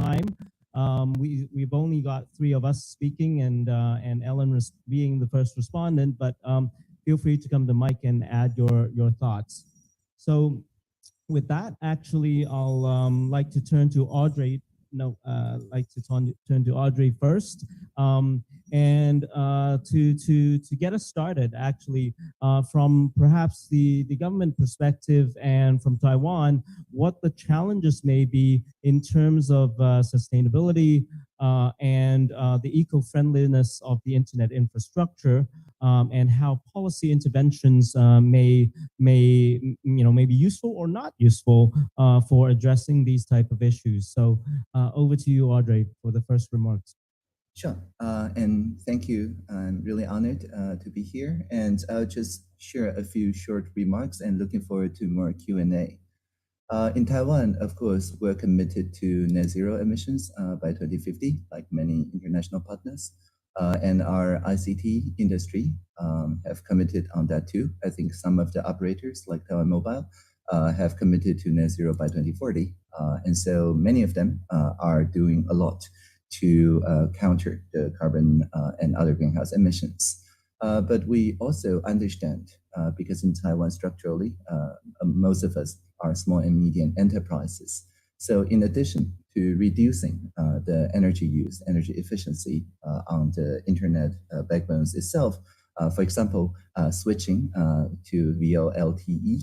time. We've only got three of us speaking, and Ellen being the first respondent, but feel free to come to mic and add your thoughts. So with that, actually, I'll like to turn to Audrey. No, like to turn to Audrey first, and to get us started, actually, from perhaps the government perspective and from Taiwan, what the challenges may be in terms of sustainability and the eco-friendliness of the internet infrastructure, and how policy interventions may be useful or not useful for addressing these type of issues. So over to you, Audrey, for the first remarks. Sure, and thank you. I'm really honored to be here, and I'll just share a few short remarks and looking forward to more Q&A. In Taiwan, of course, we're committed to net zero emissions by 2050, like many international partners. And our ICT industry have committed on that too. I think some of the operators, like Taiwan Mobile, have committed to net zero by 2040. And so many of them are doing a lot to counter the carbon and other greenhouse emissions. But we also understand, because in Taiwan structurally, most of us are small and medium enterprises. So in addition to reducing the energy use, energy efficiency on the internet backbones itself, for example, switching to VoLTE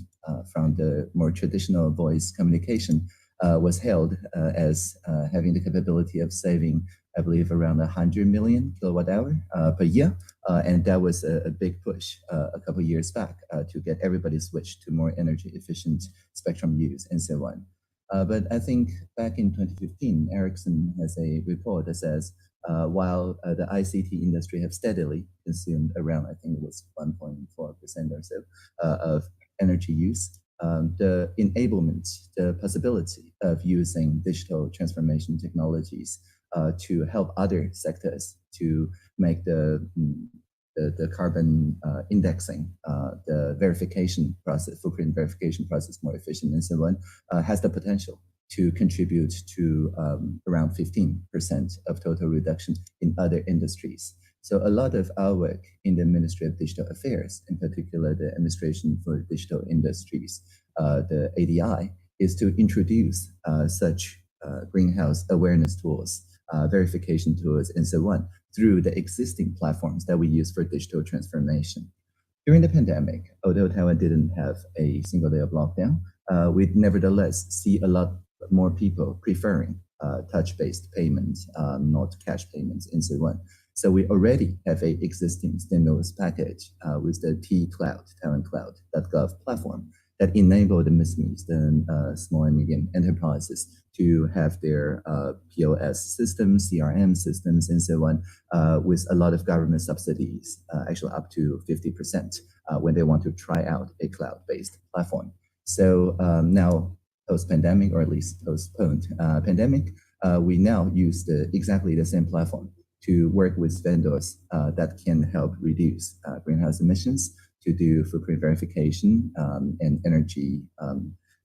from the more traditional voice communication was hailed as having the capability of saving, I believe, around 100 million kilowatt hour per year. And that was a big push a couple of years back to get everybody switched to more energy efficient spectrum use and so on. But I think back in 2015, Ericsson has a report that says while the ICT industry have steadily consumed around, I think it was 1.4% or so of energy use, the enablement, the possibility of using digital transformation technologies to help other sectors to make the carbon indexing, the verification process, footprint verification process more efficient and so on, has the potential to contribute to around 15% of total reduction in other industries. So a lot of our work in the Ministry of Digital Affairs, in particular the Administration for Digital Industries, the ADI, is to introduce such greenhouse awareness tools, verification tools, and so on, through the existing platforms that we use for digital transformation. During the pandemic, although Taiwan didn't have a single day of lockdown, we nevertheless see a lot more people preferring touch-based payments, not cash payments, and so on. So we already have an existing stimulus package with the T-Cloud, TaiwanCloud.gov platform that enable the SMEs, the small and medium enterprises, to have their POS systems, CRM systems, and so on, with a lot of government subsidies, actually up to 50% when they want to try out a cloud-based platform. So now, post-pandemic, or at least postponed pandemic, we now use exactly the same platform to work with vendors that can help reduce greenhouse emissions, to do footprint verification and energy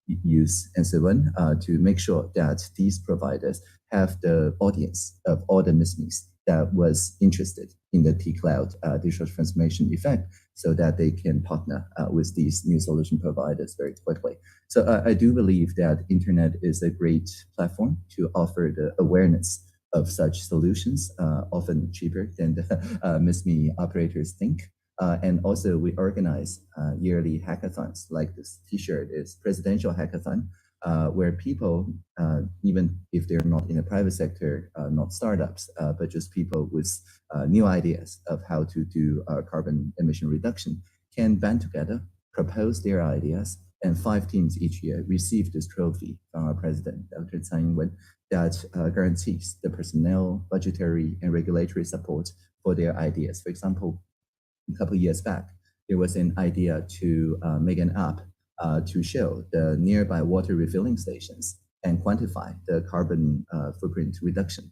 use and so on, to make sure that these providers have the audience of all the SMEs that was interested in the T-Cloud digital transformation effect, so that they can partner with these new solution providers very quickly. So I do believe that internet is a great platform to offer the awareness of such solutions, often cheaper than the SME operators think. And also we organize yearly hackathons, like this t-shirt is Presidential Hackathon, where people, even if they're not in the private sector, not startups, but just people with new ideas of how to do carbon emission reduction, can band together, propose their ideas, and 5 teams each year receive this trophy from our president, Dr. Tsai Ing-wen, that guarantees the personnel, budgetary, and regulatory support for their ideas. For example, a couple of years back, there was an idea to make an app to show the nearby water refilling stations and quantify the carbon footprint reduction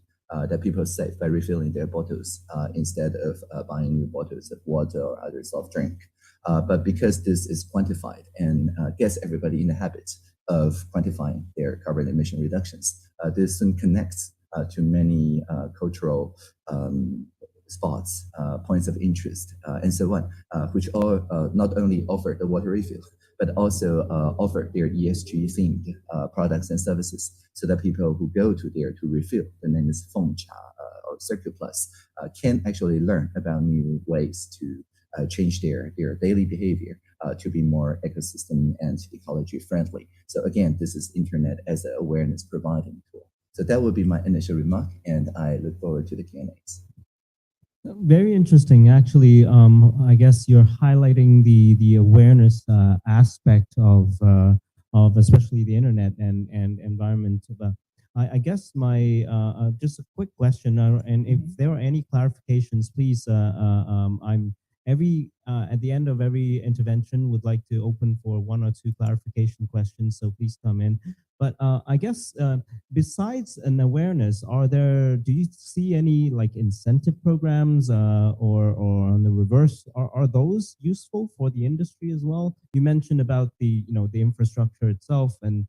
that people save by refilling their bottles instead of buying new bottles of water or other soft drink. But because this is quantified and gets everybody in the habit of quantifying their carbon emission reductions, This soon connects to many cultural spots, points of interest, and so on, which all not only offer the water refill, but also offer their ESG-themed products and services, so that people who go to there to refill, the name is Fengcha or Circuit Plus, can actually learn about new ways to change their daily behavior to be more ecosystem and ecology friendly. So again, this is internet as an awareness providing tool. So that would be my initial remark, and I look forward to the Q&As. Very interesting. Actually, I guess you're highlighting the awareness aspect of especially the internet and environment. I guess my just a quick question, and if there are any clarifications, please. I'm at the end of every intervention would like to open for 1 or 2 clarification questions. So please come in. But I guess besides an awareness, do you see any like incentive programs or on the reverse, are those useful for the industry as well? You mentioned about the infrastructure itself and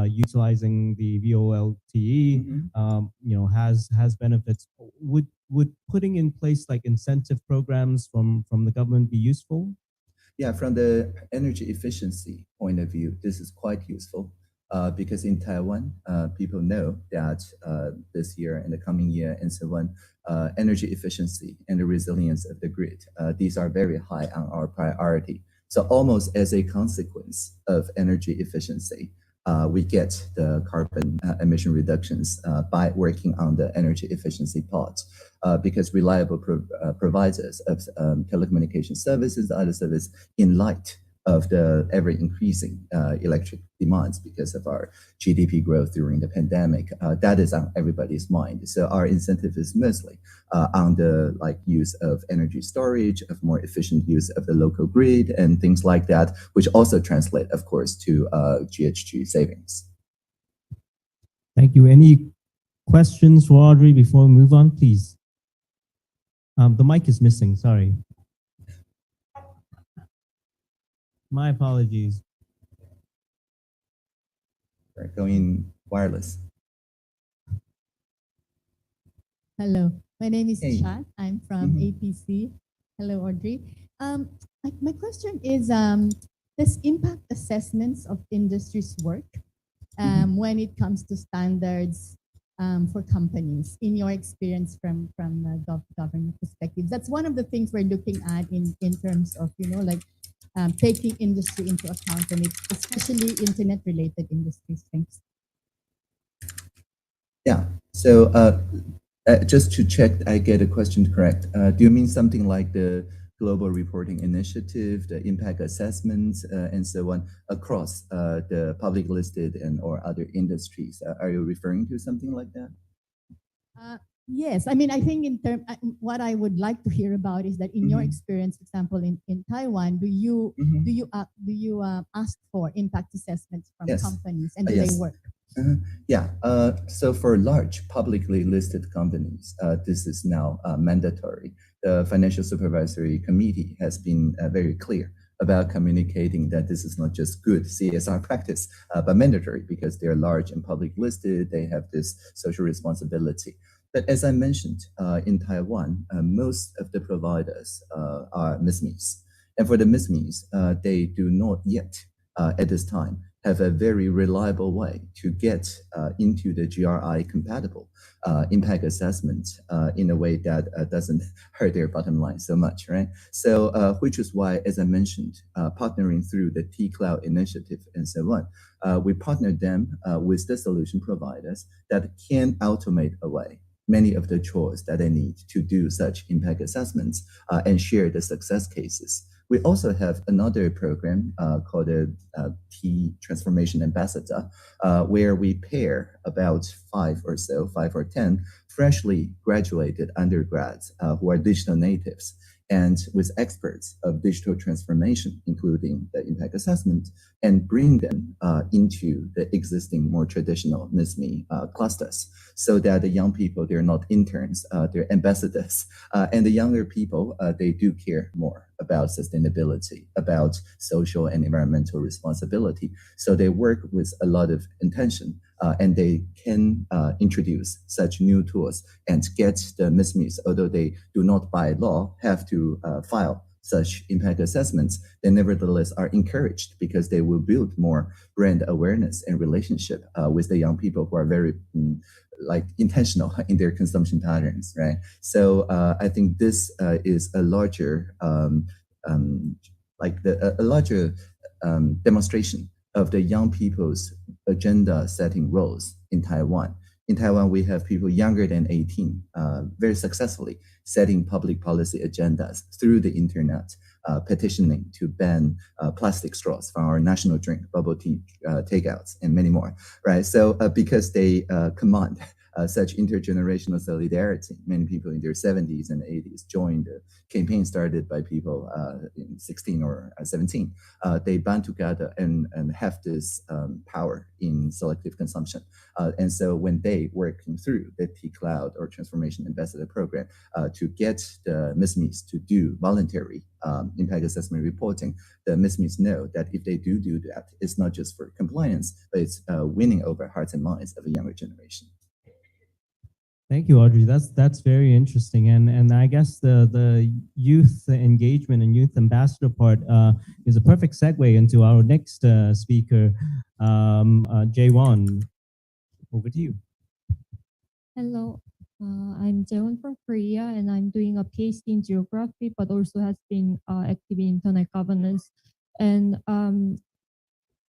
utilizing the VOLTE, has benefits. Would putting in place like incentive programs from the government be useful? Yeah, from the energy efficiency point of view, this is quite useful. Because in Taiwan, people know that this year and the coming year and so on, energy efficiency and the resilience of the grid, these are very high on our priority. So almost as a consequence of energy efficiency, we get the carbon emission reductions by working on the energy efficiency part, because reliable providers of telecommunication services, other services, in light of the ever-increasing electric demands because of our GDP growth during the pandemic, that is on everybody's mind. So our incentive is mostly on the use of energy storage, of more efficient use of the local grid and things like that, which also translate, of course, to GHG savings. Thank you. Any questions for Audrey before we move on, please? The mic is missing, sorry. My apologies. We're going wireless. Hello, my name is Hey. Chan. I'm from APC. Hello, Audrey. My question is, does impact assessments of industries work when it comes to standards for companies, in your experience from government perspective? That's one of the things we're looking at in terms of, taking industry into account, and especially internet-related industries. Thanks. Yeah. So just to check, I get a question correct. Do you mean something like the Global Reporting Initiative, the impact assessments, and so on across the public listed and or other industries? Are you referring to something like that? Yes, I mean, I think what I would like to hear about is that in your experience, for example, in Taiwan, do you ask for impact assessments from companies, and do they work? Yeah, so for large publicly listed companies, this is now mandatory. The Financial Supervisory Committee has been very clear about communicating that this is not just good CSR practice, but mandatory because they're large and public listed, they have this social responsibility. But as I mentioned, in Taiwan, most of the providers are MISMEs. And for the MISMEs, they do not yet, at this time, have a very reliable way to get into the GRI compatible impact assessment in a way that doesn't hurt their bottom line so much, right? So, which is why, as I mentioned, partnering through the T-Cloud initiative and so on, we partnered them with the solution providers that can automate away many of the chores that they need to do such impact assessments and share the success cases. We also have another program called a T Transformation Ambassador, where we pair about 5 or 10 freshly graduated undergrads who are digital natives and with experts of digital transformation, including the impact assessment, and bring them into the existing more traditional MISME clusters, so that the young people, they're not interns, they're ambassadors, and the younger people, they do care more about sustainability, about social and environmental responsibility. So they work with a lot of intention, and they can introduce such new tools and get the SMEs, although they do not by law have to file such impact assessments, they nevertheless are encouraged because they will build more brand awareness and relationship with the young people who are very like intentional in their consumption patterns, right? So I think this is a larger demonstration of the young people's agenda setting roles in Taiwan. In Taiwan, we have people younger than 18 very successfully setting public policy agendas through the internet, petitioning to ban plastic straws from our national drink, bubble tea takeouts, and many more, right? So because they command such intergenerational solidarity, many people in their 70s and 80s joined the campaign started by people in 16 or 17. They band together and have this power in selective consumption. And so when they working through the T-Cloud or Transformation Ambassador Program to get the MISMEs to do voluntary impact assessment reporting, the MISMEs know that if they do that, it's not just for compliance, but it's winning over hearts and minds of a younger generation. Thank you, Audrey. That's very interesting, and I guess the youth engagement and youth ambassador part is a perfect segue into our next speaker, Jaewon. Over to you. Hello, I'm Jaewon from Korea, and I'm doing a PhD in geography, but also has been active in internet governance. And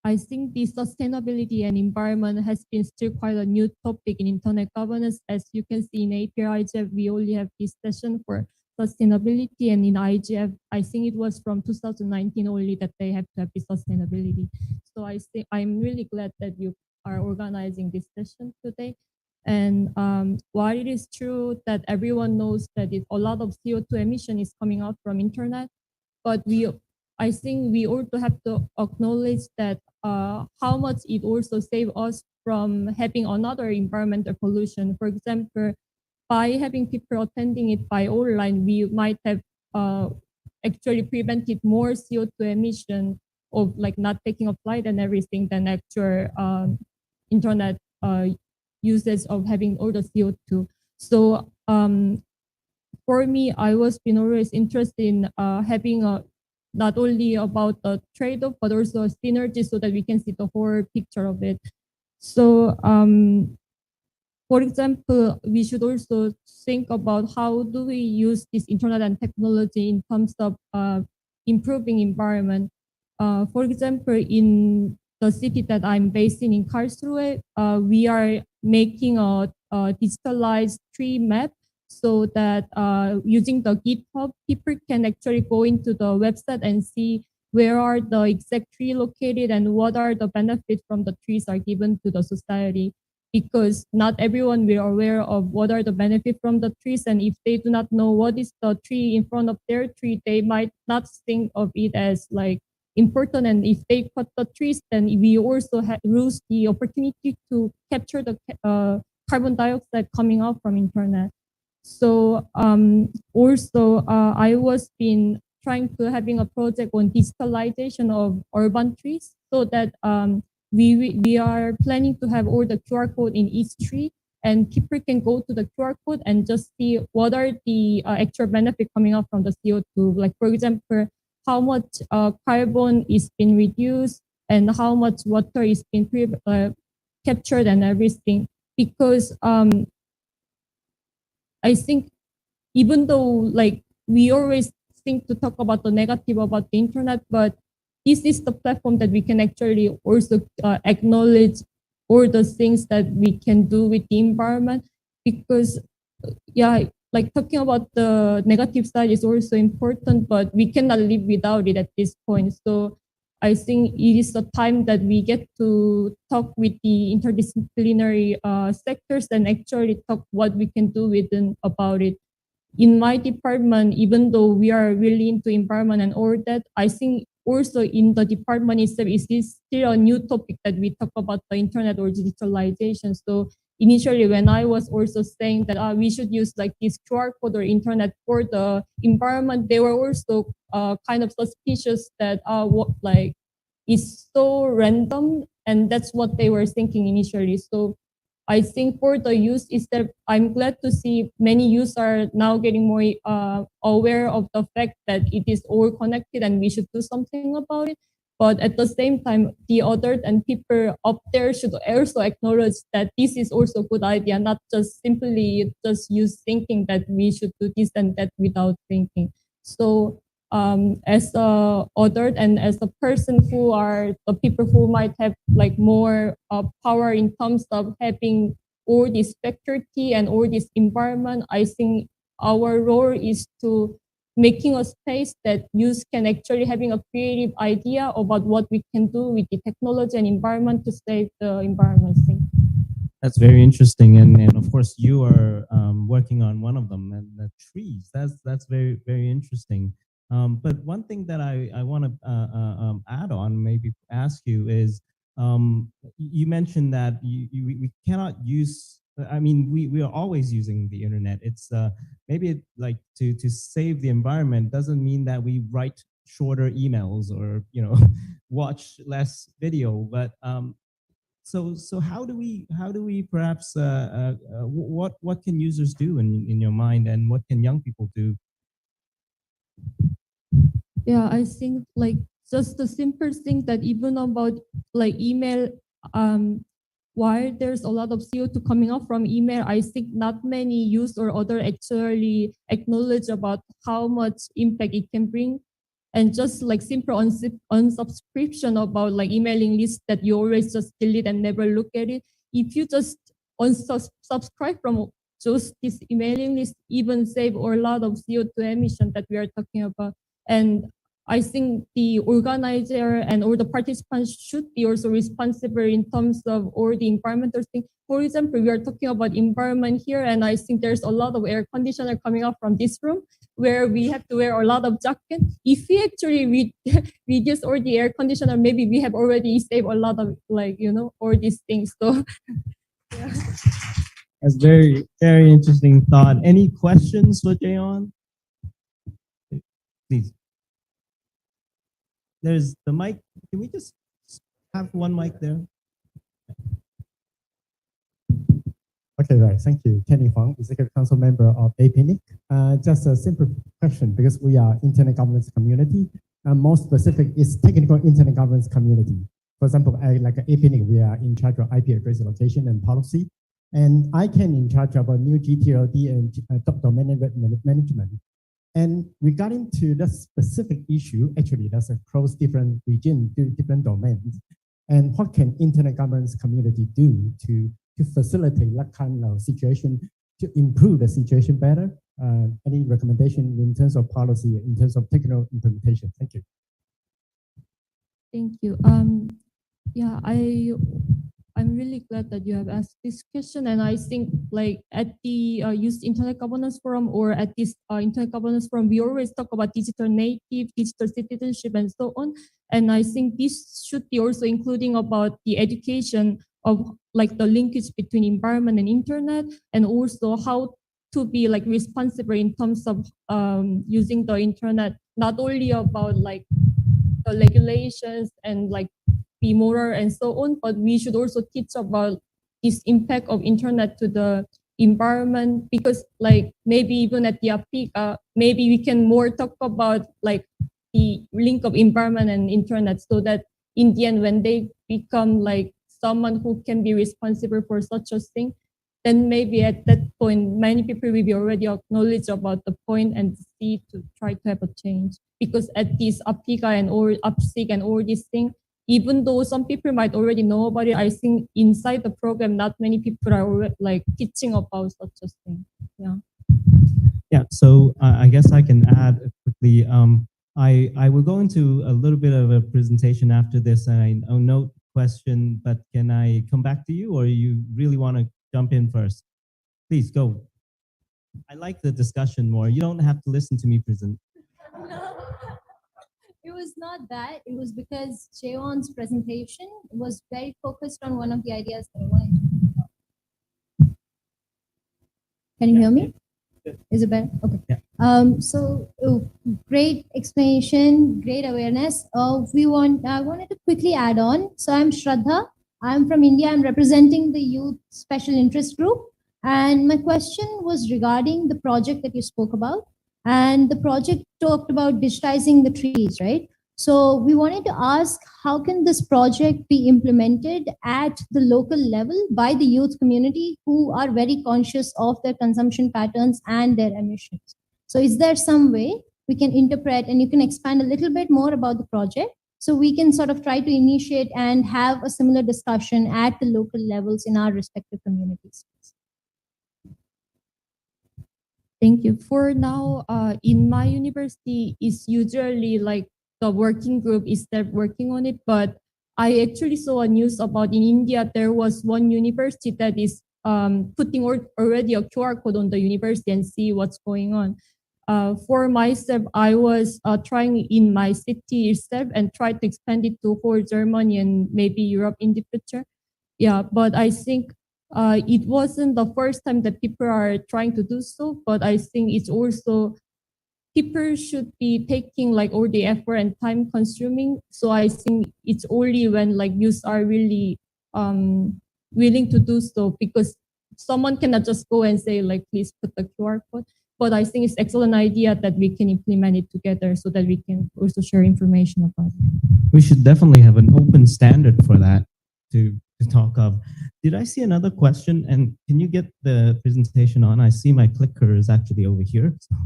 I think the sustainability and environment has been still quite a new topic in internet governance. As you can see in APrIGF, we only have this session for sustainability, and in IGF, I think it was from 2019 only that they have to have the sustainability. So I think I'm really glad that you are organizing this session today. And while it is true that everyone knows that a lot of CO2 emission is coming out from internet, but I think we also have to acknowledge that how much it also saves us from having another environmental pollution. For example, by having people attending it by online, we might have actually prevented more CO2 emission of like not taking a flight and everything than actual internet usage of having all the CO2. So for me, I was been always interested in having a not only about the trade-off, but also a synergy so that we can see the whole picture of it. So, for example, we should also think about how do we use this internet and technology in terms of improving environment. For example, in the city that I'm based in Karlsruhe, we are making a digitalized tree map so that using the GitHub, people can actually go into the website and see where are the exact tree located and what are the benefits from the trees are given to the society. Because not everyone will aware of what are the benefits from the trees, and if they do not know what is the tree in front of their tree, they might not think of it as like important. And if they cut the trees, then we also lose the opportunity to capture the carbon dioxide coming out from internet. So also I was been trying to having a project on digitalization of urban trees so that we are planning to have all the QR code in each tree, and people can go to the QR code and just see what are the actual benefit coming out from the CO2. Like for example, how much carbon is being reduced and how much water is being captured and everything. Because I think even though like we always think to talk about the negative about the internet, but this is the platform that we can actually also acknowledge all the things that we can do with the environment. Because yeah, like talking about the negative side is also important, but we cannot live without it at this point. So I think it is the time that we get to talk with the interdisciplinary sectors and actually talk what we can do about it. In my department, even though we are really into environment and all that, I think also in the department itself, is this still a new topic that we talk about the internet or digitalization. So initially when I was also saying that we should use like this QR code or internet for the environment, they were also kind of suspicious that what like is so random, and that's what they were thinking initially. So I think for the youth is that I'm glad to see many youth are now getting more aware of the fact that it is all connected and we should do something about it. But at the same time, the other and people up there should also acknowledge that this is also a good idea, not just simply just use thinking that we should do this and that without thinking. So as a other and as a person who are the people who might have like more power in terms of having all this faculty and all this environment, I think our role is to making a space that youth can actually having a creative idea about what we can do with the technology and environment to save the environment thing. That's very interesting, and of course you are working on one of them, and the trees. That's very interesting. But one thing that I want to add on, maybe ask you is, you mentioned that we cannot use. I mean, we are always using the internet. It's maybe like to save the environment doesn't mean that we write shorter emails or watch less video, but so how do we perhaps what can users do in your mind, and what can young people do? Yeah, I think like just the simple thing that even about like email, while there's a lot of CO2 coming out from email, I think not many use or other actually acknowledge about how much impact it can bring. And just like simple unsubscription about like emailing lists that you always just delete and never look at it. If you just unsubscribe from just this emailing list, even save a lot of CO2 emission that we are talking about. And I think the organizer and all the participants should be also responsible in terms of all the environmental things. For example, we are talking about environment here, and I think there's a lot of air conditioner coming out from this room where we have to wear a lot of jacket. If we actually reduce all the air conditioner, maybe we have already saved a lot of all these things. So yeah. That's very interesting thought. Any questions for Jayon? Please. There's the mic. Can we just have one mic there? Okay, right. Thank you. Kenny Huang, Executive Council Member of EcoInternet. Just a simple question, because we are Internet governance community, and more specific is technical Internet governance community. For example, like EcoInternet, we are in charge of IP address allocation and policy, and I can in charge of a new GTLD and top domain management. And regarding to the specific issue, actually, that's across different regions, different domains. And what can Internet governance community do to facilitate that kind of situation, to improve the situation better? Any recommendation in terms of policy, in terms of technical implementation? Thank you. Thank you. Yeah, I'm really glad that you have asked this question, and I think like at the Youth Internet Governance Forum or at this Internet Governance Forum, we always talk about digital native, digital citizenship, and so on. And I think this should be also including about the education of like the linkage between environment and internet, and also how to be like responsible in terms of using the internet, not only about like the regulations and like be moral and so on, but we should also teach about this impact of internet to the environment, because like maybe even at the APrIGF, maybe we can more talk about like the link of environment and internet, so that in the end, when they become like someone who can be responsible for such a thing, then maybe at that point, many people will be already acknowledge about the point and see to try to have a change. Because at this APrIGF and all APSIG and all these things, even though some people might already know about it, I think inside the program, not many people are already, like teaching about such a thing. Yeah. Yeah. So I guess I can add quickly. I will go into a little bit of a presentation after this, and I'll note question. But can I come back to you, or you really want to jump in first? Please go. I like the discussion more. You don't have to listen to me present. It was not that. It was because Cheon's presentation was very focused on one of the ideas that I wanted to talk about. Can you hear me? Is it better? Okay. Yeah. Great explanation, great awareness. I wanted to quickly add on. So I'm Shraddha. I'm from India. I'm representing the Youth Special Interest Group. And my question was regarding the project that you spoke about. And the project talked about digitizing the trees, right? So we wanted to ask, how can this project be implemented at the local level by the youth community who are very conscious of their consumption patterns and their emissions? So is there some way we can interpret, and you can expand a little bit more about the project, so we can sort of try to initiate and have a similar discussion at the local levels in our respective communities? Thank you. For now, in my university, it's usually like the working group is there working on it. But I actually saw a news about in India, there was one university that is putting already a QR code on the university and see what's going on. For myself, I was trying in my city itself and tried to expand it to whole Germany and maybe Europe in the future. Yeah, but I think it wasn't the first time that people are trying to do so, but I think it's also people should be taking like all the effort and time consuming. So I think it's only when like youth are really willing to do so, because someone cannot just go and say like, please put the QR code. But I think it's excellent idea that we can implement it together so that we can also share information about it. We should definitely have an open standard for that to talk of. Did I see another question? And can you get the presentation on? I see my clicker is actually over here. So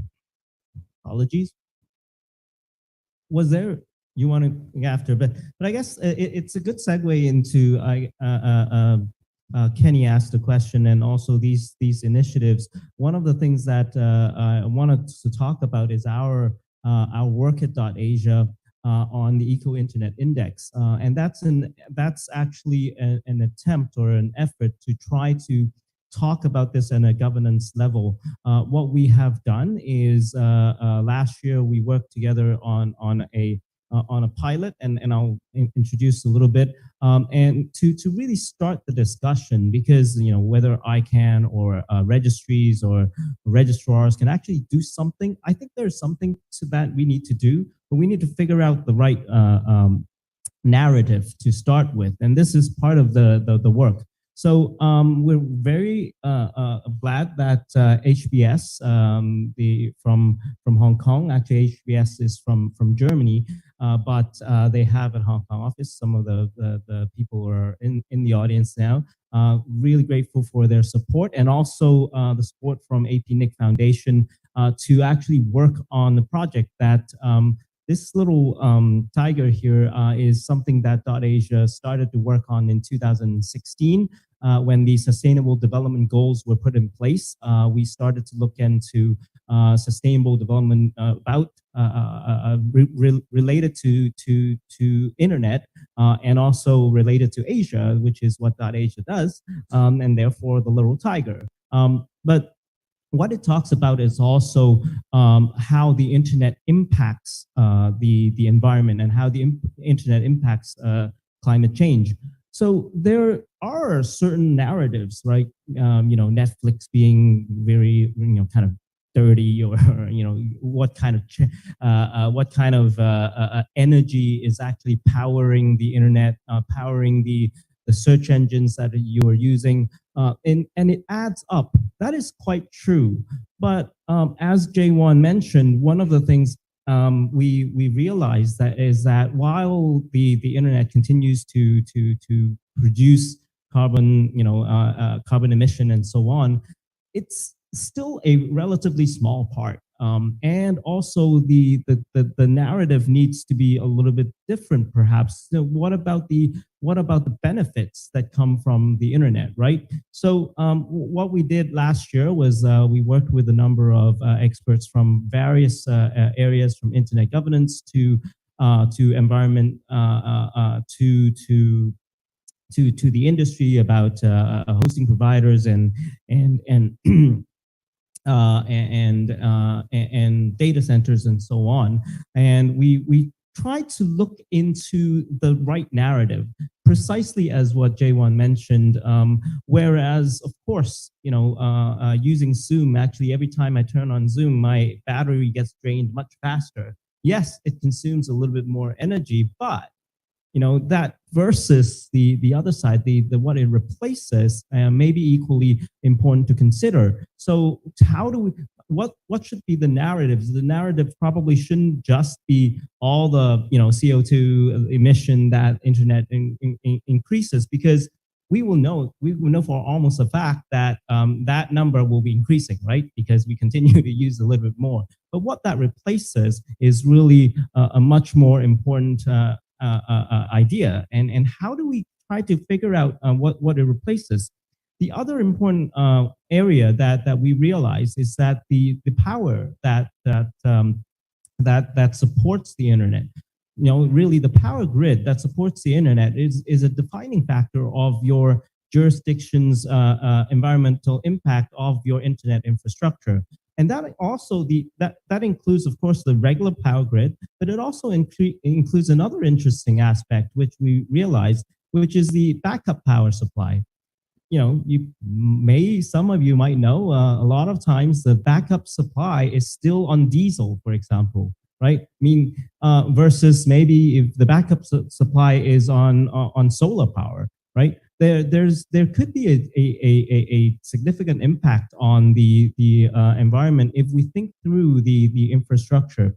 apologies. Was there, you want to after, but I guess it's a good segue into Kenny asked a question, and also these initiatives. One of the things that I wanted to talk about is our work at .Asia on the EcoInternet Index, and that's actually an attempt or an effort to try to talk about this on a governance level. What we have done is last year we worked together on a pilot, and I'll introduce a little bit, and to really start the discussion, because whether ICANN or registries or registrars can actually do something. I think there's something to that we need to do, but we need to figure out the right narrative to start with, and this is part of the work. So we're very glad that HBS, from Hong Kong, actually HBS is from Germany, but they have a Hong Kong office. Some of the people are in the audience now. Really grateful for their support, and also the support from APNIC Foundation to actually work on the project that this little tiger here is something that .Asia started to work on in 2016 when the Sustainable Development Goals were put in place. We started to look into sustainable development related to internet and also related to Asia, which is what .Asia does, and therefore the little tiger. But what it talks about is also how the internet impacts the environment, and how the internet impacts climate change. So there are certain narratives, right? Netflix being very, kind of dirty, or what kind of energy is actually powering the internet, powering the search engines that you are using, and it adds up. That is quite true. But as Jae-won mentioned, one of the things we realize is that while the internet continues to produce carbon, carbon emission and so on, it's still a relatively small part. And also the narrative needs to be a little bit different, perhaps. What about the benefits that come from the internet, right? So what we did last year was we worked with a number of experts from various areas, from internet governance to environment, to the industry, about hosting providers and data centers and so on. And we tried to look into the right narrative, precisely as what Jaewon mentioned. Whereas, of course, using Zoom, actually, every time I turn on Zoom, my battery gets drained much faster. Yes, it consumes a little bit more energy, but that versus the other side, the what it replaces, may be equally important to consider. So how do we, what should be the narratives? The narrative probably shouldn't just be all the CO2 emission that internet increases, because we will know for almost a fact that that number will be increasing, right? Because we continue to use a little bit more. But what that replaces is really a much more important idea, and how do we try to figure out what it replaces? The other important area that we realize is that the power that supports the internet, really the power grid that supports the internet is a defining factor of your jurisdiction's environmental impact of your internet infrastructure. And that also that includes, of course, the regular power grid, but it also includes another interesting aspect, which we realize, which is the backup power supply. Some of you might know, a lot of times the backup supply is still on diesel, for example, right? I mean, versus maybe if the backup supply is on solar power, right? There could be a significant impact on the environment if we think through the infrastructure.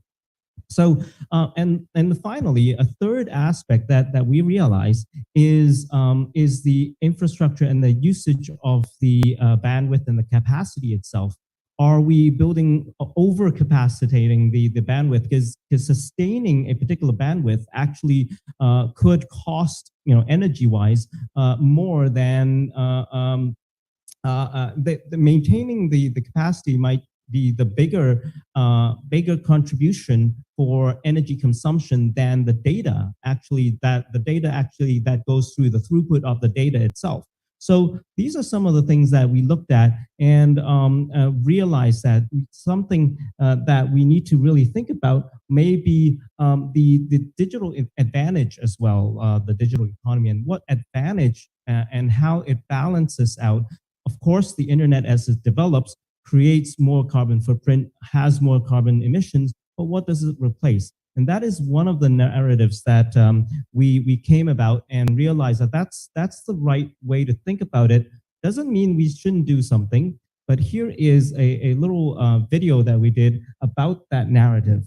So, and finally, a third aspect that we realize is the infrastructure and the usage of the bandwidth and the capacity itself. Are we building overcapacitating the bandwidth? Because sustaining a particular bandwidth actually could cost, energy wise, more than maintaining the capacity might be the bigger contribution for energy consumption than the data that goes through the throughput of the data itself. So these are some of the things that we looked at and realized that something that we need to really think about may be the digital advantage as well, the digital economy, and what advantage and how it balances out. Of course, the internet as it develops creates more carbon footprint, has more carbon emissions, but what does it replace? And that is one of the narratives that we came about and realized that that's the right way to think about it. Doesn't mean we shouldn't do something, but here is a little video that we did about that narrative.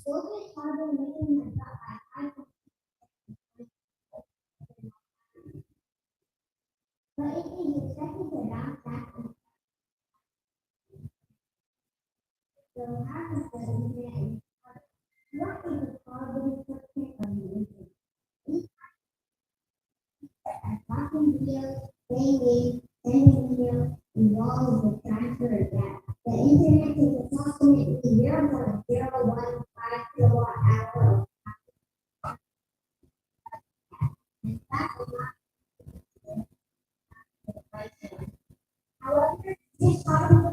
What is the carbon footprint of the internet? Talking video, playing sending email involves the transfer of data. The internet takes approximately 0.015 kilowatt hour of however, this carbon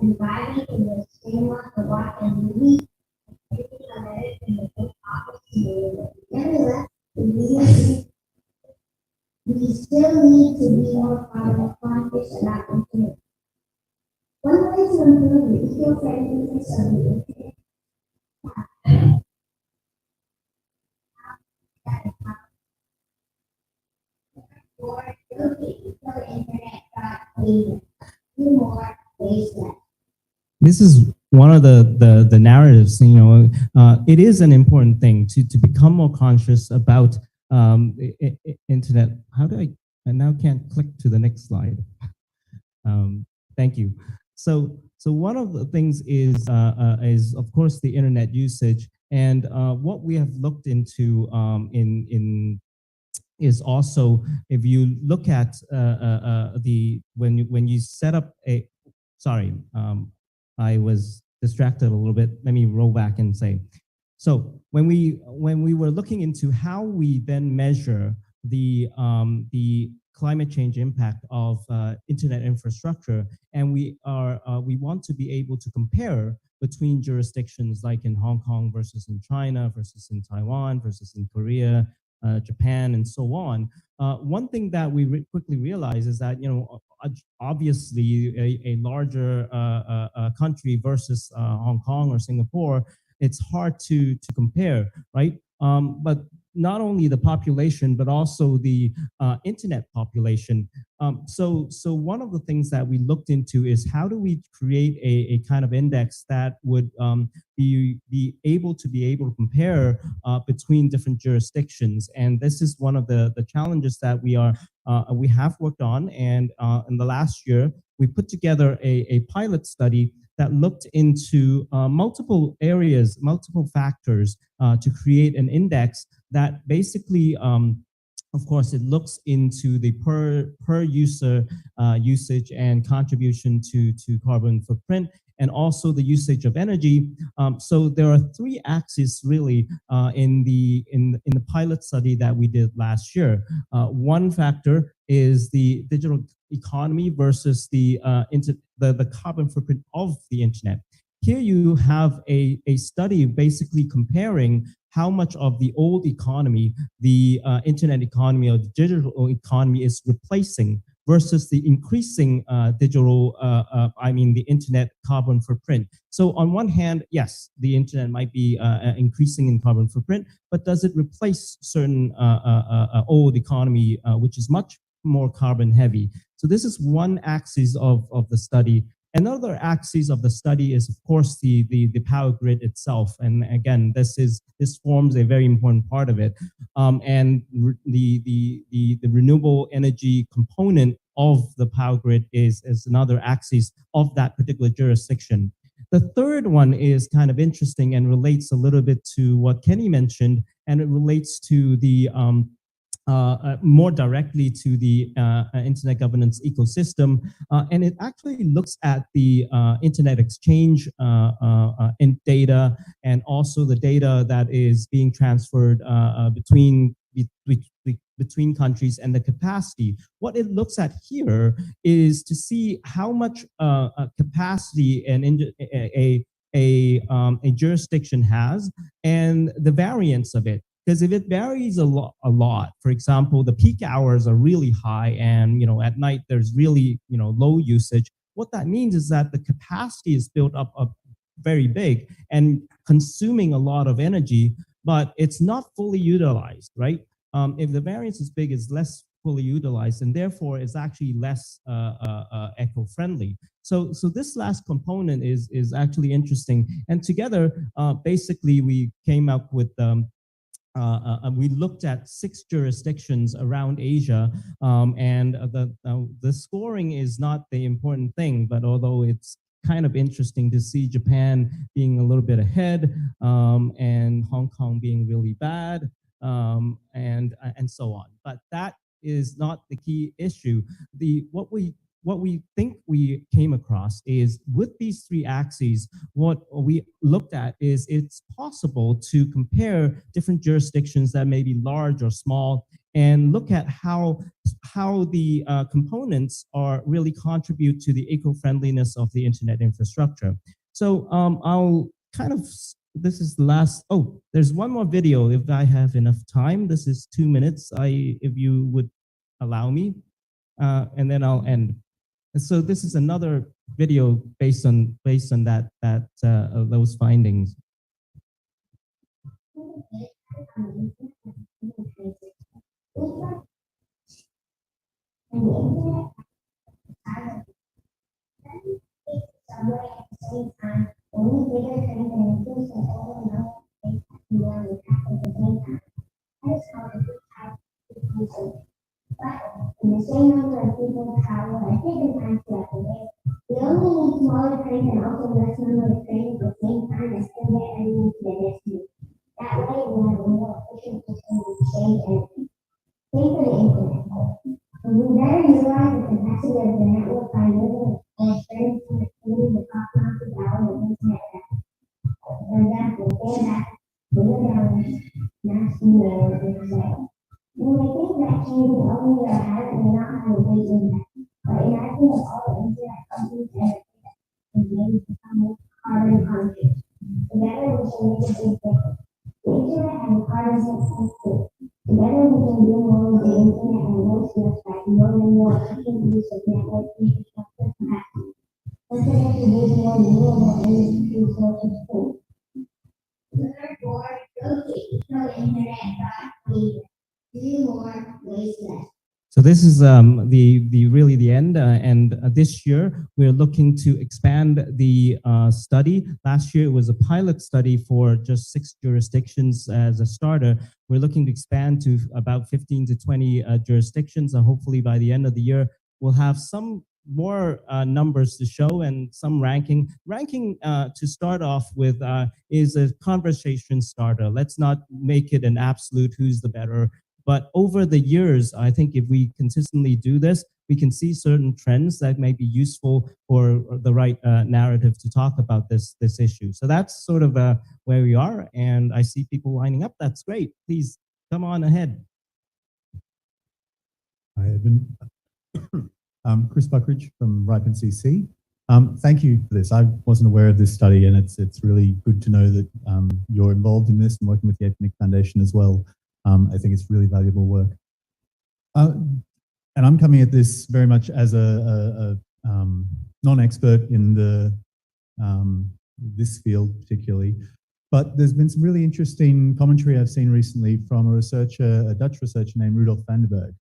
dividing in the same month of what and we nevertheless, we still need to be more carbon conscious about internet. One way to improve the eco-friendliness of the internet or locate EcoInternet.org. Do more, waste less. This is one of the narratives. It is an important thing to become more conscious about internet. How do I now can't click to the next slide. Thank you. So one of the things is of course the internet usage, and what we have looked into is also, if you look at when you set up a, sorry, I was distracted a little bit. Let me roll back and say, so when we were looking into how we then measure the climate change impact of internet infrastructure, and we want to be able to compare between jurisdictions like in Hong Kong versus in China versus in Taiwan versus in Korea Japan, and so on. One thing that we quickly realize is that, obviously a larger country versus Hong Kong or Singapore, it's hard to compare, right? But not only the population, but also the internet population. So one of the things that we looked into is how do we create a kind of index that would be able to compare between different jurisdictions. And this is one of the challenges that we have worked on. And in the last year, we put together a pilot study that looked into multiple areas, multiple factors to create an index that basically, of course, it looks into the per user usage and contribution to carbon footprint, and also the usage of energy. So there are three axes really in the pilot study that we did last year. One factor is the digital economy versus the carbon footprint of the internet. Here you have a study basically comparing how much of the old economy, the internet economy or the digital economy is replacing versus the increasing the internet carbon footprint. So on one hand, yes, the internet might be increasing in carbon footprint, but does it replace certain old economy, which is much more carbon heavy? So this is one axis of the study. Another axis of the study is, of course, the power grid itself. And again, this forms a very important part of it. And the renewable energy component of the power grid is another axis of that particular jurisdiction. The third one is kind of interesting and relates a little bit to what Kenny mentioned, and it relates to the more directly to the internet governance ecosystem. And it actually looks at the internet exchange in data, and also the data that is being transferred between countries and the capacity. What it looks at here is to see how much capacity a jurisdiction has and the variance of it. Because if it varies a lot, for example, the peak hours are really high, and at night there's really low usage. What that means is that the capacity is built up very big and consuming a lot of energy, but it's not fully utilized, right? If the variance is big, it's less fully utilized, and therefore it's actually less eco-friendly. So this last component is actually interesting, and together, basically, we came up with. We looked at 6 jurisdictions around Asia, and the scoring is not the important thing, but although it's kind of interesting to see Japan being a little bit ahead, and Hong Kong being really bad, and so on. But that is not the key issue. What we think we came across is with these 3 axes, what we looked at is it's possible to compare different jurisdictions that may be large or small and look at how the components are really contribute to the eco-friendliness of the internet infrastructure. So I'll kind of, this is the last, oh, there's one more video if I have enough time. This is 2 minutes, if you would allow me, and then I'll end. So this is another video based on those findings. In the same number of people travel at different times throughout the day. We only need smaller trains and also less number of trains at the same time and still get everyone to their destination. That way, we have a more efficient system to exchange energy. Same for the internet. When we better utilize the capacity of the network by using and sharing connectivity with top-notch hours of internet traffic. For example, data downloads, mass email, etc. You may think that changing only your habit may not have a big impact, but imagine if all the internet companies and maybe become carbon conscious. Together we can make a big difference. The internet has a carbon footprint too. Together we can do more with the internet and voice less by more and more efficient use of network infrastructure capacity. Consider to use more renewable energy resources too. Therefore, locate EcoInternet.we do more, waste less. So this is the really the end, and this year we're looking to expand the study. Last year it was a pilot study for just 6 jurisdictions as a starter. We're looking to expand to about 15 to 20 jurisdictions, and hopefully by the end of the year we'll have some more numbers to show and some ranking. Ranking to start off with is a conversation starter. Let's not make it an absolute who's the better. But over the years, I think if we consistently do this, we can see certain trends that may be useful for the right narrative to talk about this issue. So that's sort of where we are, and I see people lining up. That's great. Please come on ahead. Hi, Edmund. Chris Buckridge from Ripen CC. Thank you for this. I wasn't aware of this study, and it's really good to know that you're involved in this and working with the APrIGF Foundation as well. I think it's really valuable work. And I'm coming at this very much as a non-expert in this field particularly, but there's been some really interesting commentary I've seen recently from a Dutch researcher named Rudolf van den Berg,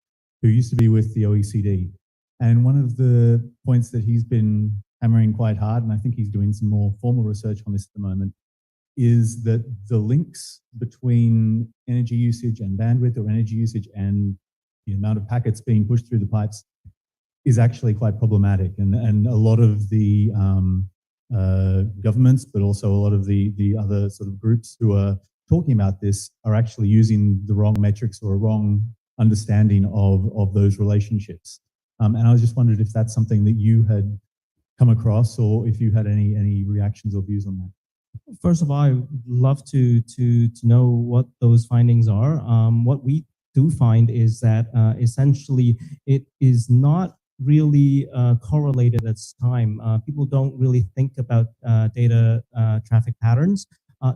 who used to be with the OECD. And one of the points that he's been hammering quite hard, and I think he's doing some more formal research on this at the moment, is that the links between energy usage and bandwidth, or energy usage and the amount of packets being pushed through the pipes, is actually quite problematic. And a lot of the governments, but also a lot of the other sort of groups who are talking about this are actually using the wrong metrics or a wrong understanding of those relationships. And I was just wondered if that's something that you had come across, or if you had any reactions or views on that. First of all, I would love to know what those findings are. What we do find is that essentially it is not really correlated at this time. People don't really think about data traffic patterns.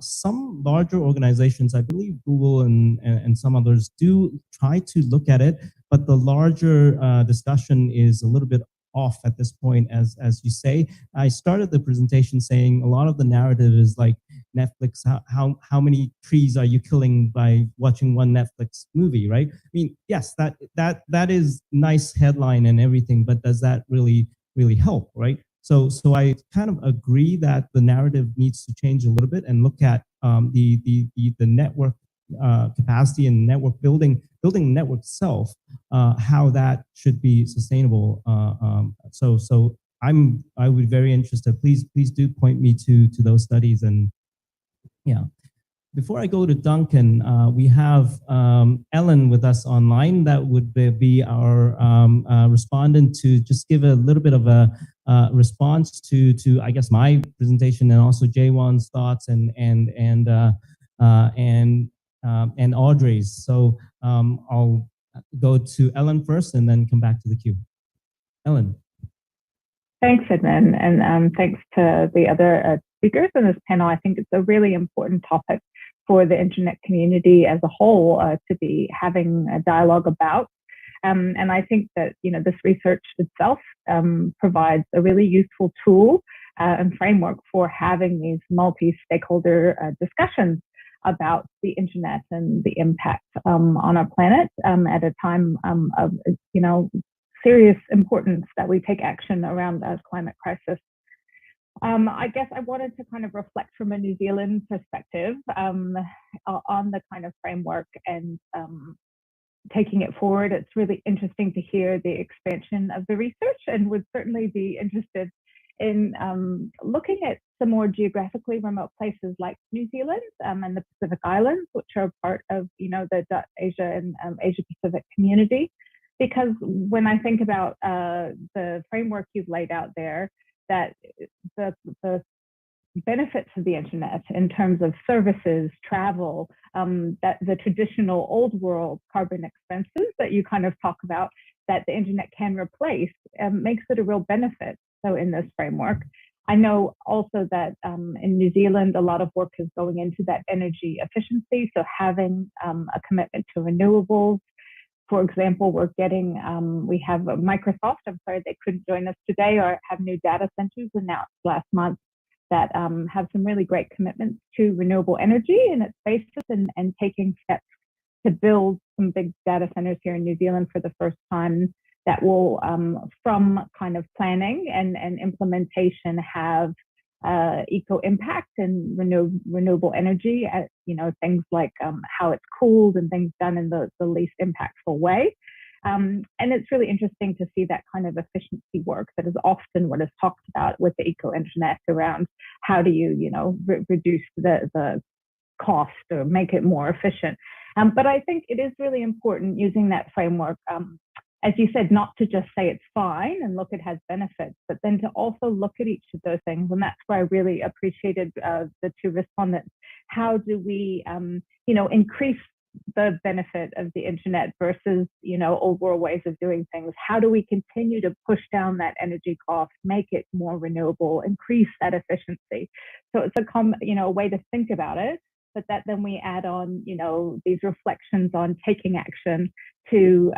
Some larger organizations, I believe Google and some others, do try to look at it, but the larger discussion is a little bit off at this point, as you say. I started the presentation saying a lot of the narrative is like Netflix, how many trees are you killing by watching one Netflix movie, right? I mean, yes, that is nice headline and everything, but does that really help, right? So I kind of agree that the narrative needs to change a little bit and look at the network capacity and network building network itself, how that should be sustainable. So I would be very interested. Please do point me to those studies. And yeah, before I go to Duncan, we have Ellen with us online. That would be our respondent to just give a little bit of a response to I guess my presentation, and also Jaewon's thoughts and Audrey's. So I'll go to Ellen first and then come back to the queue. Ellen. Thanks, Edmund, and thanks to the other speakers in this panel. I think it's a really important topic for the internet community as a whole to be having a dialogue about. And I think that this research itself provides a really useful tool and framework for having these multi-stakeholder discussions about the internet and the impact on our planet at a time of serious importance that we take action around the climate crisis. I guess I wanted to kind of reflect from a New Zealand perspective on the kind of framework and taking it forward. It's really interesting to hear the expansion of the research, and would certainly be interested in looking at some more geographically remote places like New Zealand and the Pacific Islands, which are part of the Asia and Asia Pacific community. Because when I think about the framework you've laid out there, that the benefits of the internet in terms of services, travel, that the traditional old world carbon expenses that you kind of talk about that the internet can replace, makes it a real benefit. So in this framework, I know also that in New Zealand, a lot of work is going into that energy efficiency. So having a commitment to renewables. For example, we have Microsoft, I'm sorry they couldn't join us today, or have new data centers announced last month that have some really great commitments to renewable energy in its basis and taking steps to build some big data centers here in New Zealand for the first time that will, from kind of planning and implementation, have eco impact and renewable energy, things like how it's cooled and things done in the least impactful way. And it's really interesting to see that kind of efficiency work that is often what is talked about with the EcoInternet around how do you, reduce the cost or make it more efficient. But I think it is really important using that framework, as you said, not to just say it's fine and look, it has benefits, but then to also look at each of those things. And that's where I really appreciated the two respondents. How do we, increase the benefit of the internet versus, overall ways of doing things? How do we continue to push down that energy cost, make it more renewable, increase that efficiency? So it's a way to think about it, but that then we add on, these reflections on taking action to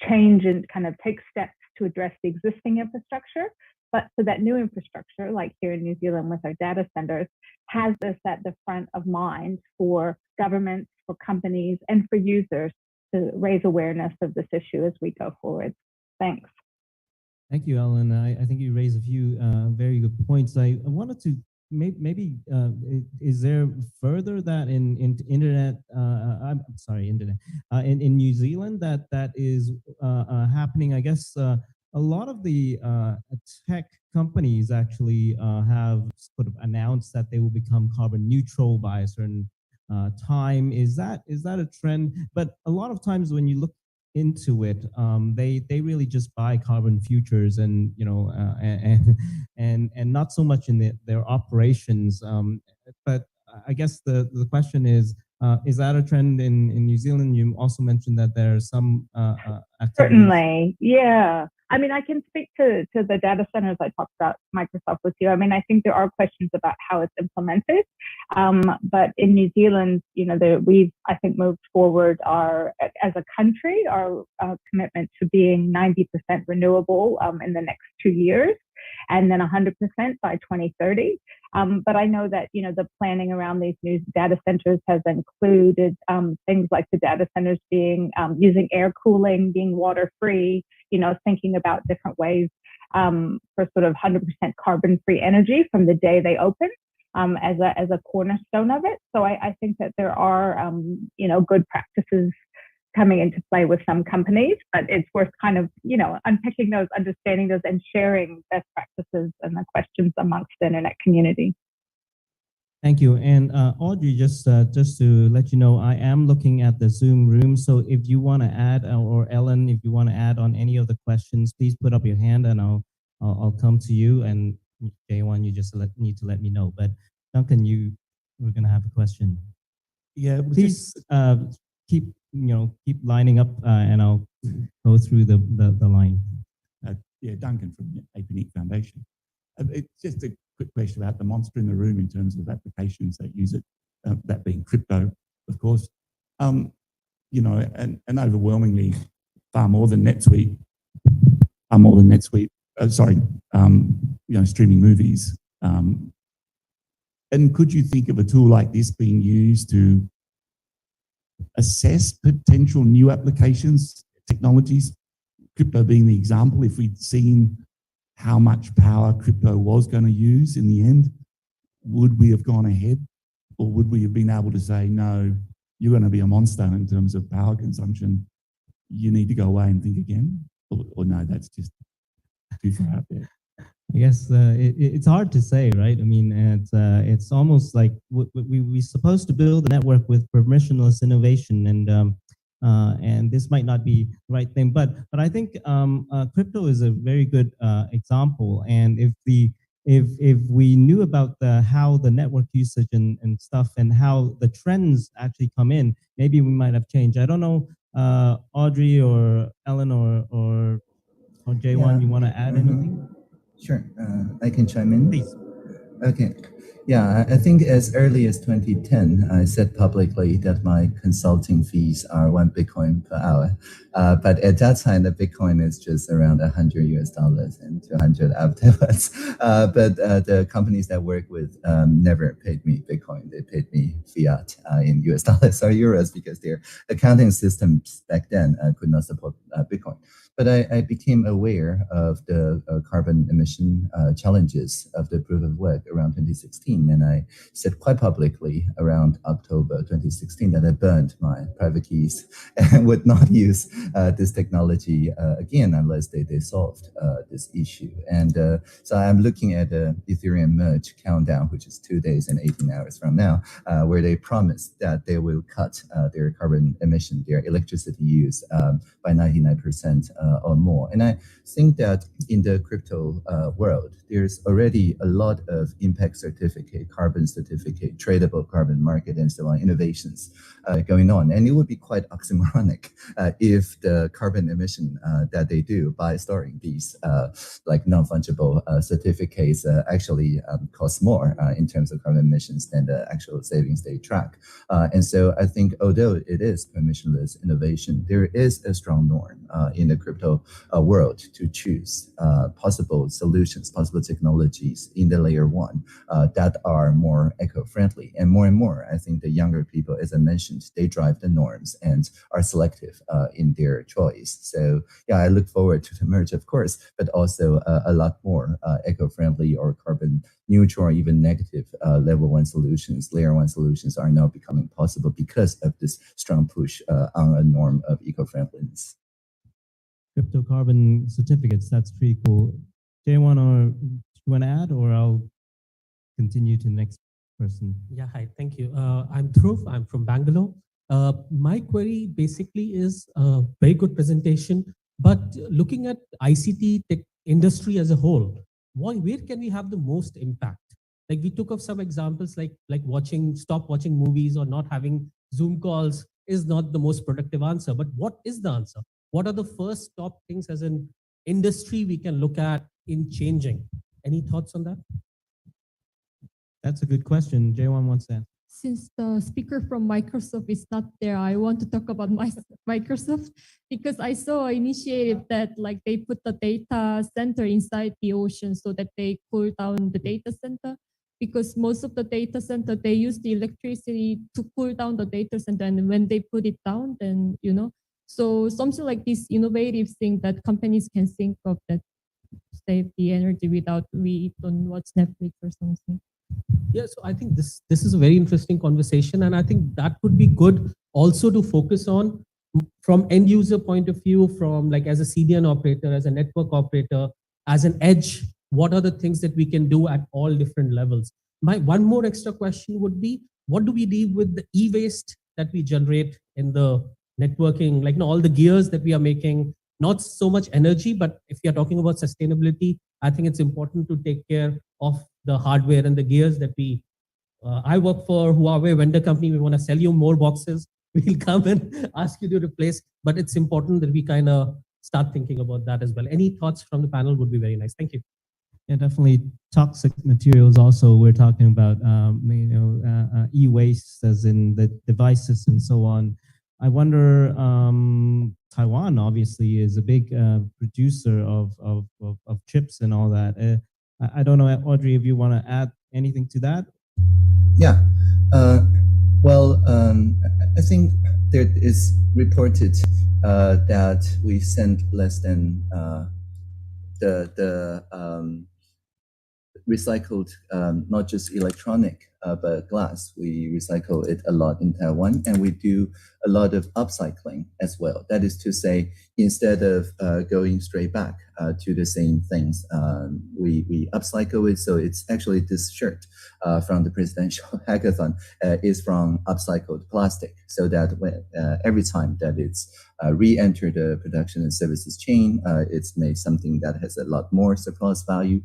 change and kind of take steps to address the existing infrastructure. But so that new infrastructure, like here in New Zealand with our data centers, has this at the front of mind for governments, for companies, and for users to raise awareness of this issue as we go forward. Thanks. Thank you, Ellen. I think you raised a few very good points. I wanted to maybe is there further that in internet in New Zealand that is happening? I guess a lot of the tech companies actually have sort of announced that they will become carbon neutral by a certain time. Is that a trend? But a lot of times when you look into it, they really just buy carbon futures and and not so much in their operations. But I guess the question is that a trend in New Zealand? You also mentioned that there are some activities. Certainly, yeah. I mean, I can speak to the data centers I talked about Microsoft with you. I mean, I think there are questions about how it's implemented. But in New Zealand, we've, I think, moved forward as a country, our commitment to being 90% renewable in the next 2 years, and then 100% by 2030. But I know that, the planning around these new data centers has included things like the data centers being using air cooling, being water free, thinking about different ways for sort of 100% carbon free energy from the day they open as a cornerstone of it. So I think that there are, good practices coming into play with some companies, but it's worth kind of, unpicking those, understanding those, and sharing best practices and the questions amongst the internet community. Thank you. And Audrey, just to let you know, I am looking at the Zoom room. So if you want to add, or Ellen, if you want to add on any of the questions, please put up your hand and I'll come to you. And J1, you just need to let me know. But Duncan, we're going to have a question. Yeah, please keep lining up and I'll go through the line. Duncan from the APrIGF Foundation. It's just a quick question about the monster in the room in terms of applications that use it, that being crypto, of course. And overwhelmingly far more than NetSuite, streaming movies. And could you think of a tool like this being used to assess potential new applications, technologies, crypto being the example? If we'd seen how much power crypto was going to use in the end, would we have gone ahead, or would we have been able to say, no, you're going to be a monster in terms of power consumption, you need to go away and think again? Or no, that's just too far out there? I guess it's hard to say, right? I mean, it's almost like we're supposed to build a network with permissionless innovation, and this might not be the right thing, but I think crypto is a very good example. And if we knew about how the network usage and stuff and how the trends actually come in, maybe we might have changed. I don't know, Audrey or Ellen or J1, you want to add anything? Sure, I can chime in. Please. Okay. Yeah, I think as early as 2010, I said publicly that my consulting fees are 1 Bitcoin per hour. But at that time, the Bitcoin is just around $100 and 200 afterwards. But the companies that work with never paid me Bitcoin. They paid me fiat in US dollars or euros because their accounting systems back then could not support Bitcoin. But I became aware of the carbon emission challenges of the proof of work around 2016. And I said quite publicly around October 2016 that I burned my private keys and would not use this technology again unless they solved this issue. And so I'm looking at the Ethereum merge countdown, which is 2 days and 18 hours from now, where they promised that they will cut their carbon emission, their electricity use by 99% or more. And I think that in the crypto world, there's already a lot of impact certificate, carbon certificate, tradable carbon market, and so on, innovations going on. And it would be quite oxymoronic if the carbon emission that they do by storing these like non-fungible certificates actually cost more in terms of carbon emissions than the actual savings they track. And so I think although it is permissionless innovation, there is a strong norm in the crypto world to choose possible solutions, possible technologies in the layer one that are more eco-friendly. And more, I think the younger people, as I mentioned, they drive the norms and are selective in their choice. So yeah, I look forward to the merge, of course, but also a lot more eco-friendly or carbon neutral or even negative level one solutions, layer one solutions are now becoming possible because of this strong push on a norm of eco-friendliness. Crypto carbon certificates, that's pretty cool. Jay-Wan, or you want to add, or I'll continue to the next person? Yeah, hi, thank you. I'm Dhruv, I'm from Bangalore. My query basically is a very good presentation, but looking at ICT tech industry as a whole, where can we have the most impact? Like we took up some examples like stop watching movies or not having Zoom calls is not the most productive answer, but what is the answer? What are the first top things as an industry we can look at in changing? Any thoughts on that? That's a good question. Jay-Wan wants that. Since the speaker from Microsoft is not there, I want to talk about Microsoft because I saw an initiative that like they put the data center inside the ocean so that they cool down the data center, because most of the data center, they use the electricity to cool down the data center, and when they put it down, then, so something like this innovative thing that companies can think of that save the energy without we don't watch Netflix or something. Yeah, so I think this is a very interesting conversation, and I think that would be good also to focus on from end user point of view, from like as a CDN operator, as a network operator, as an edge, what are the things that we can do at all different levels? My one more extra question would be, what do we do with the e-waste that we generate in the networking, like all the gears that we are making, not so much energy, but if you're talking about sustainability, I think it's important to take care of the hardware and the gears that we, I work for Huawei vendor company, we want to sell you more boxes, we'll come and ask you to replace, but it's important that we kind of start thinking about that as well. Any thoughts from the panel would be very nice. Thank you. Yeah, definitely toxic materials also, we're talking about, e-waste as in the devices and so on. I wonder, Taiwan obviously is a big producer of chips and all that. I don't know, Audrey, if you want to add anything to that? Yeah. Well, I think there is reported that we sent less than the recycled, not just electronic, but glass. We recycle it a lot in Taiwan, and we do a lot of upcycling as well. That is to say, instead of going straight back to the same things, we upcycle it. So it's actually this shirt from the presidential hackathon is from upcycled plastic, so that when every time that it's re-enter the production and services chain, it's made something that has a lot more surplus value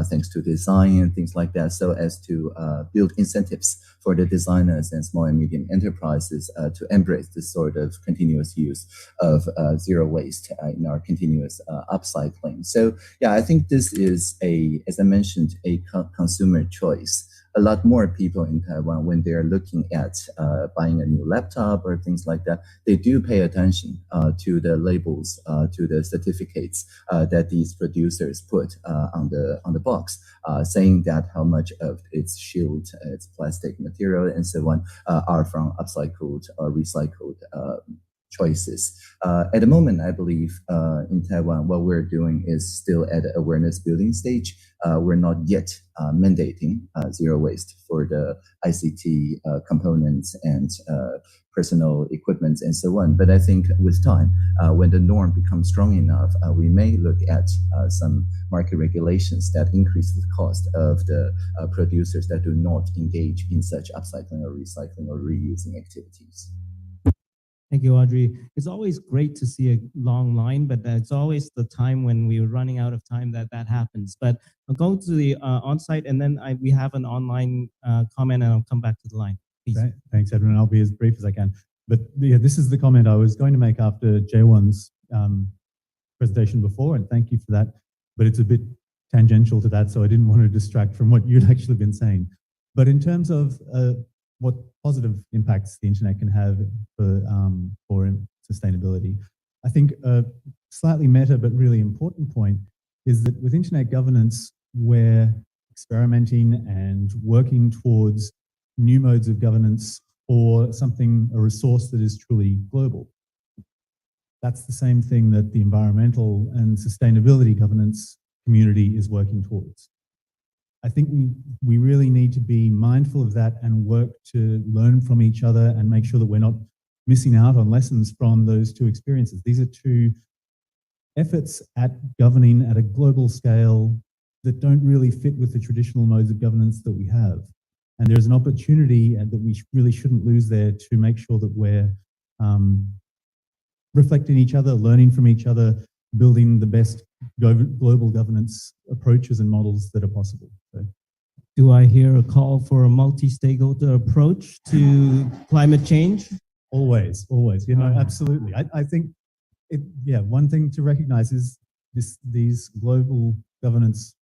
thanks to design and things like that, so as to build incentives for the designers and small and medium enterprises to embrace this sort of continuous use of zero waste in our continuous upcycling. So yeah, I think this is as I mentioned, a consumer choice. A lot more people in Taiwan, when they're looking at buying a new laptop or things like that, they do pay attention to the labels, to the certificates that these producers put on the box, saying that how much of its shield, its plastic material, and so on are from upcycled or recycled choices. At the moment, I believe in Taiwan, what we're doing is still at the awareness building stage. We're not yet mandating zero waste for the ICT components and personal equipment and so on. But I think with time, when the norm becomes strong enough, we may look at some market regulations that increase the cost of the producers that do not engage in such upcycling or recycling or reusing activities. Thank you, Audrey. It's always great to see a long line, but it's always the time when we're running out of time that happens. But I'll go to the on-site, and then we have an online comment, and I'll come back to the line. Please. Right. Thanks, Edwin. I'll be as brief as I can. But yeah, this is the comment I was going to make after Jaewon's presentation before, and thank you for that. But it's a bit tangential to that, so I didn't want to distract from what you'd actually been saying. But in terms of what positive impacts the internet can have for sustainability, I think a slightly meta but really important point is that with internet governance, we're experimenting and working towards new modes of governance for a resource that is truly global. That's the same thing that the environmental and sustainability governance community is working towards. I think we really need to be mindful of that and work to learn from each other and make sure that we're not missing out on lessons from those two experiences. These are two efforts at governing at a global scale that don't really fit with the traditional modes of governance that we have. And there's an opportunity that we really shouldn't lose there to make sure that we're reflecting each other, learning from each other, building the best global governance approaches and models that are possible. So. Do I hear a call for a multi-stakeholder approach to climate change? Always, always. You know, absolutely. I think, one thing to recognize is these global governance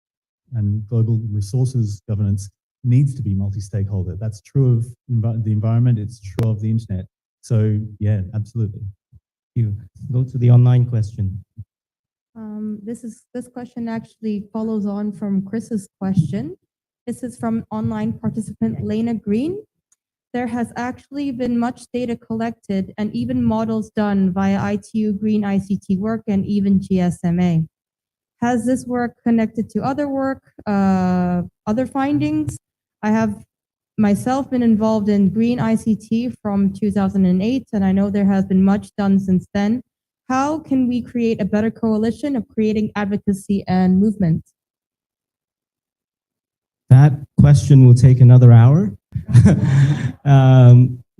and global resources governance needs to be multi-stakeholder. That's true of the environment. It's true of the internet. So yeah, absolutely. You go to the online question. This question actually follows on from Chris's question. This is from online participant Lena Green. There has actually been much data collected and even models done via ITU Green ICT work and even GSMA. Has this work connected to other work, other findings? I have myself been involved in Green ICT from 2008, and I know there has been much done since then. How can we create a better coalition of creating advocacy and movement? That question will take another hour.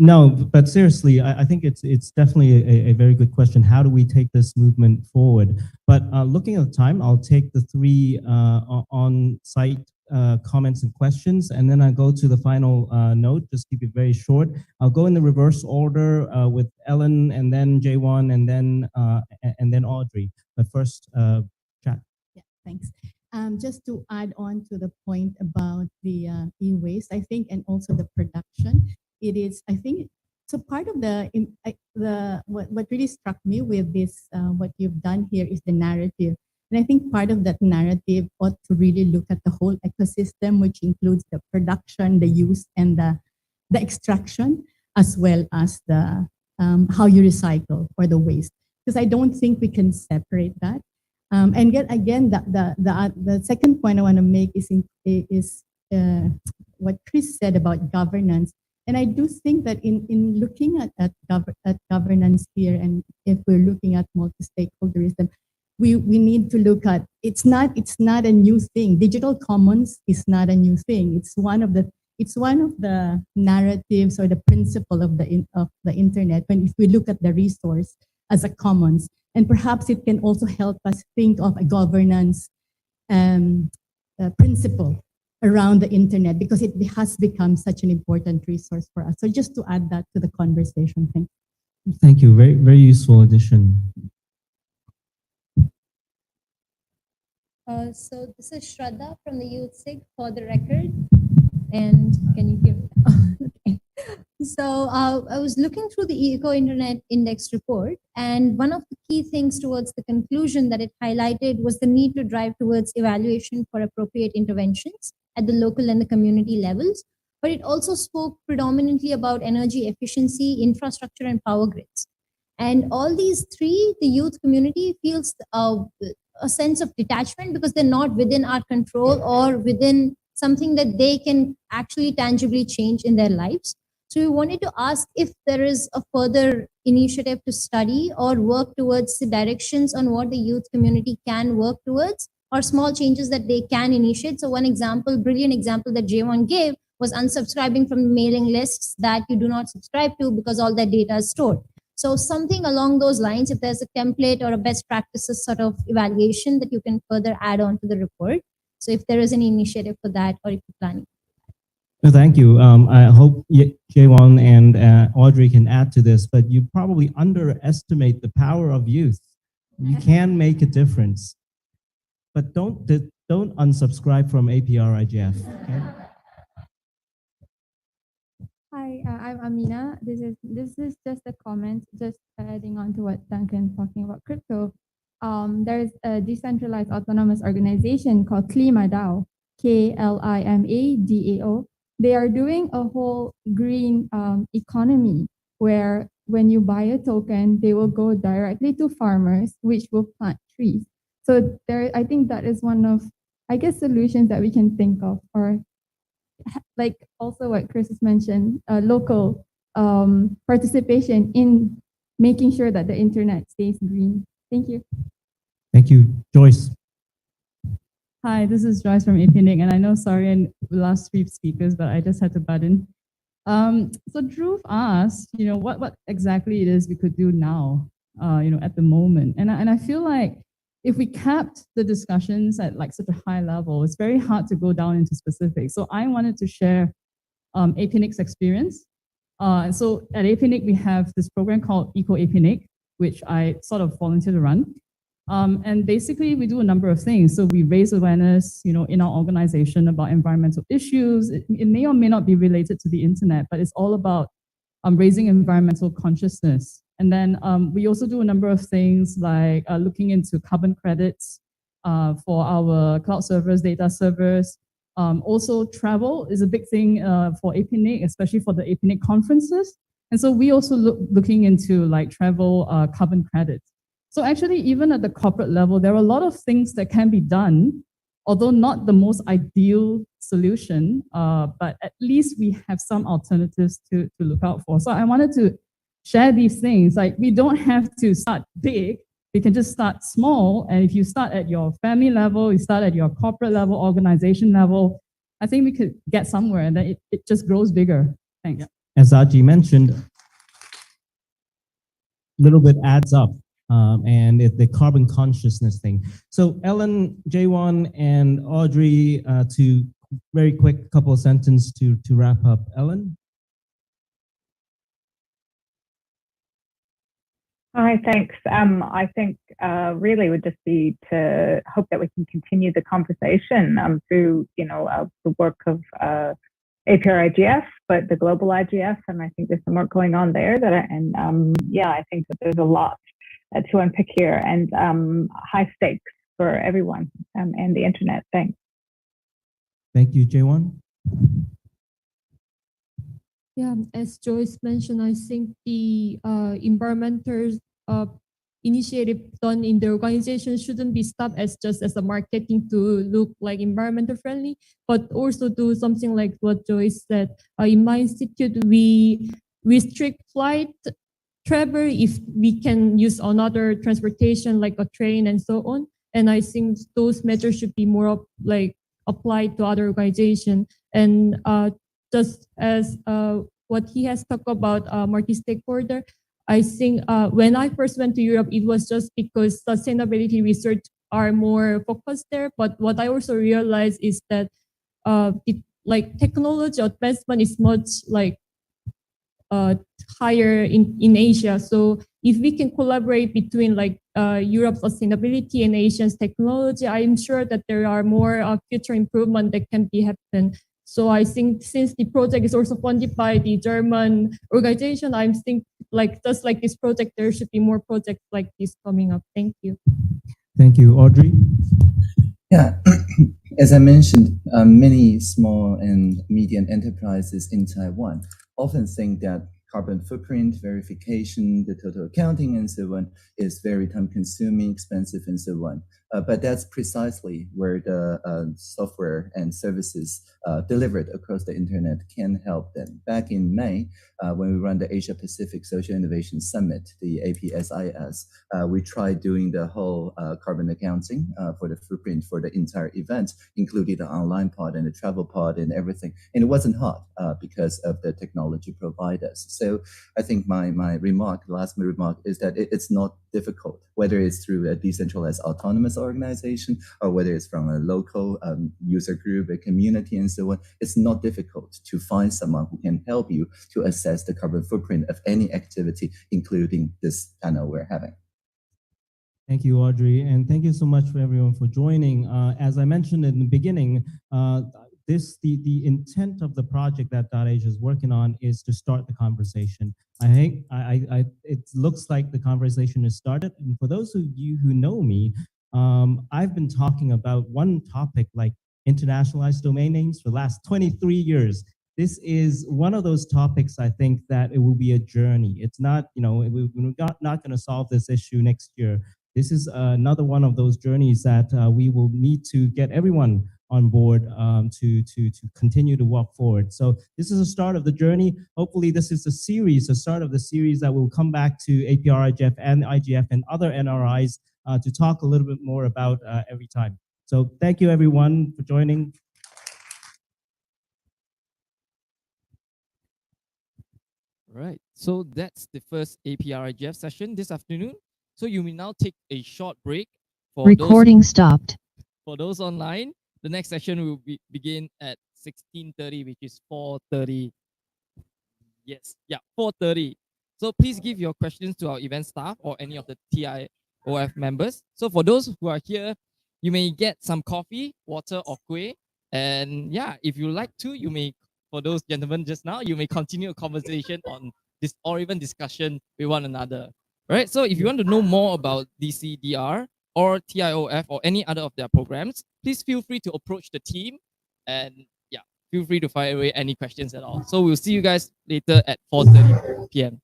No, but seriously, I think it's definitely a very good question. How do we take this movement forward? But looking at the time, I'll take the three on-site comments and questions, and then I'll go to the final note. Just keep it very short. I'll go in the reverse order with Ellen, and then Jaewon, and then Audrey. But first, chat. Yeah, thanks. Just to add on to the point about the e-waste, I think, and also the production, it is, I think, so part of what really struck me with this, what you've done here is the narrative. And I think part of that narrative ought to really look at the whole ecosystem, which includes the production, the use, and the extraction, as well as the how you recycle or the waste. Because I don't think we can separate that. And yet again, the second point I want to make is what Chris said about governance. And I do think that in looking at governance here, and if we're looking at multi-stakeholderism, we need to look at, it's not a new thing. Digital commons is not a new thing. It's one of the narratives or the principle of the internet. When if we look at the resource as a commons, and perhaps it can also help us think of a governance principle around the internet because it has become such an important resource for us. So just to add that to the conversation. Thank you. Thank you. Very, very useful addition. So this is Shraddha from the Youth SIG for the record. And can you hear me? Okay. So I was looking through the EcoInternet Index report, and one of the key things towards the conclusion that it highlighted was the need to drive towards evaluation for appropriate interventions at the local and the community levels. But it also spoke predominantly about energy efficiency, infrastructure, and power grids. And all these three, the youth community feels a sense of detachment because they're not within our control or within something that they can actually tangibly change in their lives. So we wanted to ask if there is a further initiative to study or work towards the directions on what the youth community can work towards or small changes that they can initiate. So one example, brilliant example that J1 gave was unsubscribing from mailing lists that you do not subscribe to because all that data is stored. So something along those lines, if there's a template or a best practices sort of evaluation that you can further add on to the report. So if there is any initiative for that or if you're planning. No, thank you. I hope Jaewon and Audrey can add to this, but you probably underestimate the power of youth. You can make a difference, but don't unsubscribe from APrIGF. Okay? Hi, I'm Amina. This is just a comment, just adding on to what Duncan talking about crypto. There's a decentralized autonomous organization called KlimaDAO, KLIMADAO. They are doing a whole green economy where when you buy a token, they will go directly to farmers, which will plant trees. So I think that is one of, I guess, solutions that we can think of, or like also what Chris has mentioned, local participation in making sure that the internet stays green. Thank you. Thank you. Joyce. Hi, this is Joyce from EcoInternet, and I know, sorry, and the last three speakers, but I just had to butt in. So Dhruv asked, what exactly it is we could do now, at the moment. And I feel like if we kept the discussions at like such a high level, it's very hard to go down into specifics. So I wanted to share APNIC's experience. So at APNIC, we have this program called EcoAPNIC, which I sort of volunteer to run. And basically, we do a number of things. So we raise awareness, in our organization about environmental issues. It may or may not be related to the internet, but it's all about raising environmental consciousness. And then we also do a number of things like looking into carbon credits for our cloud servers, data servers. Also, travel is a big thing for APNIC, especially for the APNIC conferences. And so we also looking into like travel carbon credits. So actually, even at the corporate level, there are a lot of things that can be done, although not the most ideal solution, but at least we have some alternatives to look out for. So I wanted to share these things. Like, we don't have to start big. We can just start small. And if you start at your family level, you start at your corporate level, organization level, I think we could get somewhere, and then it just grows bigger. Thanks. As Aji mentioned, a little bit adds up. And the carbon consciousness thing. So Ellen, Jaewon, and Audrey, to very quick couple of sentences to wrap up. Ellen? Hi, thanks. I think really would just be to hope that we can continue the conversation through, the work of APrIGF, but the global IGF, and I think there's some work going on there I think that there's a lot to unpick here, and high stakes for everyone and the internet. Thanks. Thank you, Jaewon. Yeah, as Joyce mentioned, I think the environmental initiative done in the organization shouldn't be stopped as just as a marketing to look like environmental friendly, but also do something like what Joyce said. In my institute, we restrict flight travel if we can use another transportation like a train and so on. And I think those measures should be more like applied to other organizations. And just as what he has talked about multi-stakeholder, I think when I first went to Europe, it was just because sustainability research are more focused there. But what I also realized is that like technology advancement is much like higher in Asia. So if we can collaborate between like Europe's sustainability and Asia's technology, I'm sure that there are more future improvement that can be happen. So I think since the project is also funded by the German organization, I'm think like just like this project, there should be more projects like this coming up. Thank you. Thank you, Audrey. Yeah, as I mentioned, many small and medium enterprises in Taiwan often think that carbon footprint verification, the total accounting and so on is very time consuming, expensive and so on. But that's precisely where the software and services delivered across the internet can help them. Back in May, when we ran the Asia Pacific Social Innovation Summit, the APSIS, we tried doing the whole carbon accounting for the footprint for the entire event, including the online part and the travel part and everything. And it wasn't hard because of the technology providers. So I think my last remark is that it's not difficult, whether it's through a decentralized autonomous organization or whether it's from a local user group, a community and so on. It's not difficult to find someone who can help you to assess the carbon footprint of any activity, including this panel we're having. Thank you, Audrey, and thank you so much for everyone for joining. As I mentioned in the beginning, the intent of the project that .Asia is working on is to start the conversation. I think it looks like the conversation has started. And for those of you who know me, I've been talking about one topic like internationalized domain names for the last 23 years. This is one of those topics I think that it will be a journey. It's not, we're not going to solve this issue next year. This is another one of those journeys that we will need to get everyone on board to continue to walk forward. So this is the start of the journey. Hopefully this is the start of the series that will come back to APrIGF and IGF and other NRIs to talk a little bit more about every time. So thank you everyone for joining. All right, so that's the first APrIGF session this afternoon. So you will now take a short break. Recording stopped. For those online, the next session will begin at 16:30, which is 4:30. Yes, yeah, 4:30. So please give your questions to our event staff or any of the TIOF members. So for those who are here, you may get some coffee, water, or kueh. And yeah, if you like to, you may, for those gentlemen just now, you may continue a conversation on this or even discussion with one another. Right, so if you want to know more about DCDR or TIOF or any other of their programs, please feel free to approach the team and yeah, feel free to fire away any questions at all. So we'll see you guys later at 4:30 p.m. Thank you.